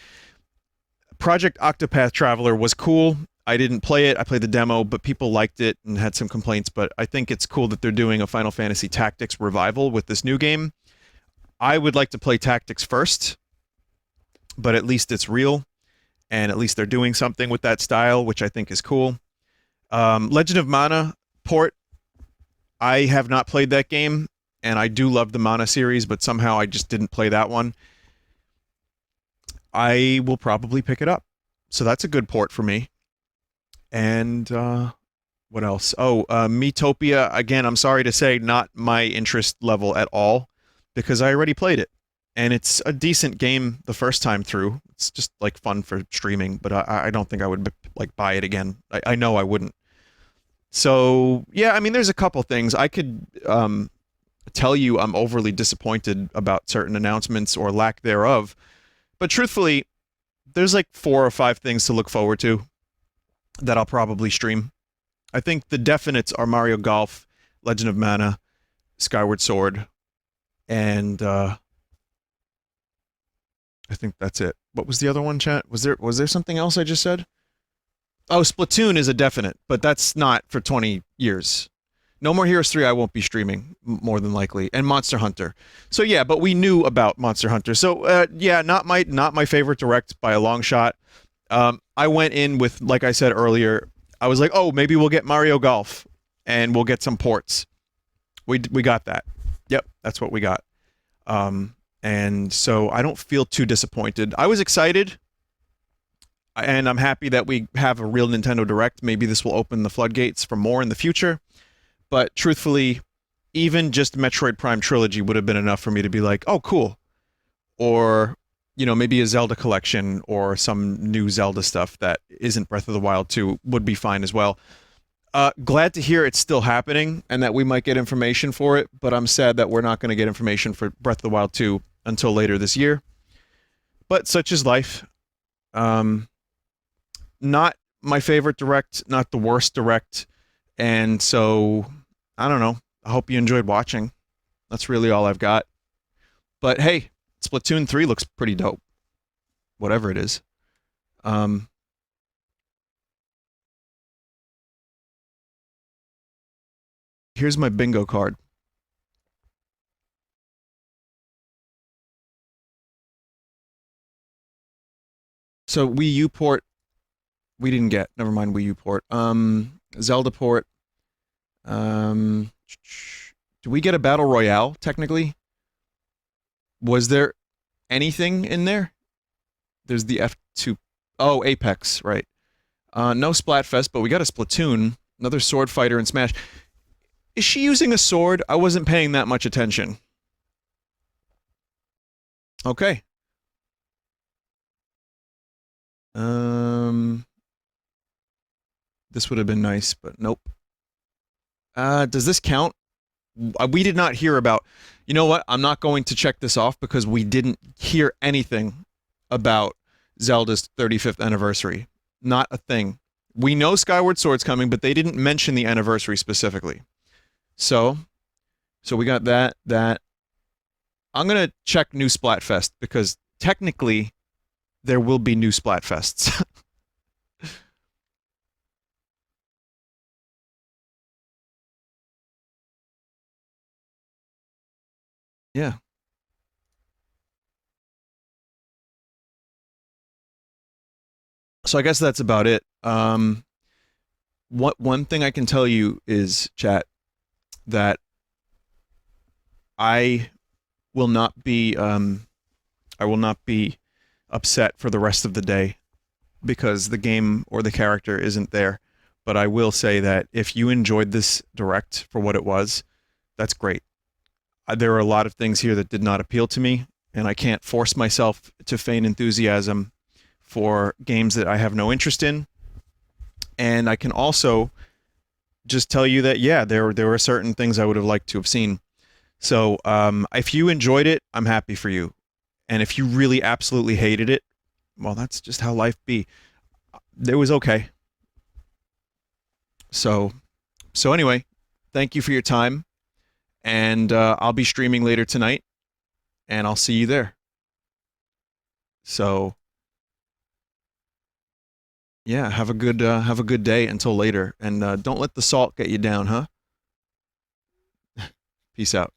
Project Octopath Traveler was cool. I didn't play it. I played the demo, but people liked it and had some complaints. But I think it's cool that they're doing a Final Fantasy Tactics revival with this new game. I would like to play Tactics first, but at least it's real, and at least they're doing something with that style, which I think is cool. Legend of Mana port. I have not played that game, and I do love the Mana series, but somehow I just didn't play that one. I will probably pick it up. So that's a good port for me. And what else? Oh, Miitopia, again, I'm sorry to say, not my interest level at all, because I already played it. And it's a decent game the first time through. It's just fun for streaming, but I don't think I would buy it again. I know I wouldn't. So, yeah, I mean, there's a couple things. I could tell you I'm overly disappointed about certain announcements or lack thereof. But truthfully, there's 4 or 5 things to look forward to that I'll probably stream. I think the definites are Mario Golf, Legend of Mana, Skyward Sword, And I think that's it. What was the other one, chat? Was there something else I just said? Oh, Splatoon is a definite, but that's not for 20 years. No More Heroes 3 I won't be streaming, more than likely, and Monster Hunter. So yeah, but we knew about Monster Hunter. So yeah, not my favorite direct by a long shot. I went in with, like I said earlier, I was like, oh, maybe we'll get Mario Golf, and we'll get some ports. We got that. Yep, that's what we got. And so I don't feel too disappointed. I was excited, and I'm happy that we have a real Nintendo Direct. Maybe this will open the floodgates for more in the future. But truthfully, even just Metroid Prime Trilogy would have been enough for me to be like, oh, cool. Or, you know, maybe a Zelda collection or some new Zelda stuff that isn't Breath of the Wild 2 would be fine as well. Glad to hear it's still happening and that we might get information for it, but I'm sad that we're not going to get information for Breath of the Wild 2 until later this year. But such is life. Not my favorite Direct, not the worst Direct, and so, I don't know. I hope you enjoyed watching. That's really all I've got. But hey, Splatoon 3 looks pretty dope. Whatever it is. Here's my bingo card. So Wii U port, we didn't get. Never mind Wii U port. Zelda port. Do we get a Battle Royale, technically? Was there anything in there? There's the F2... Oh, Apex, right. No Splatfest, but we got a Splatoon. Another sword fighter in Smash. Is she using a sword? I wasn't paying that much attention. Okay. This would have been nice, but nope. Does this count? We did not hear about... You know what? I'm not going to check this off because we didn't hear anything about Zelda's 35th anniversary. Not a thing. We know Skyward Sword's coming, but they didn't mention the anniversary specifically. So we got that. I'm going to check new Splatfest because technically there will be new Splatfests. Yeah. So I guess that's about it. One thing I can tell you is, chat, that I will not be upset for the rest of the day because the game or the character isn't there. But I will say that if you enjoyed this Direct for what it was, that's great. There are a lot of things here that did not appeal to me, and I can't force myself to feign enthusiasm for games that I have no interest in. And I can also just tell you that, yeah, there were certain things I would have liked to have seen. So if you enjoyed it, I'm happy for you. And if you really absolutely hated it, well, that's just how life be. It was okay. So anyway, thank you for your time. And I'll be streaming later tonight, and I'll see you there. So, yeah, have a good day until later, and don't let the salt get you down, huh? Peace out.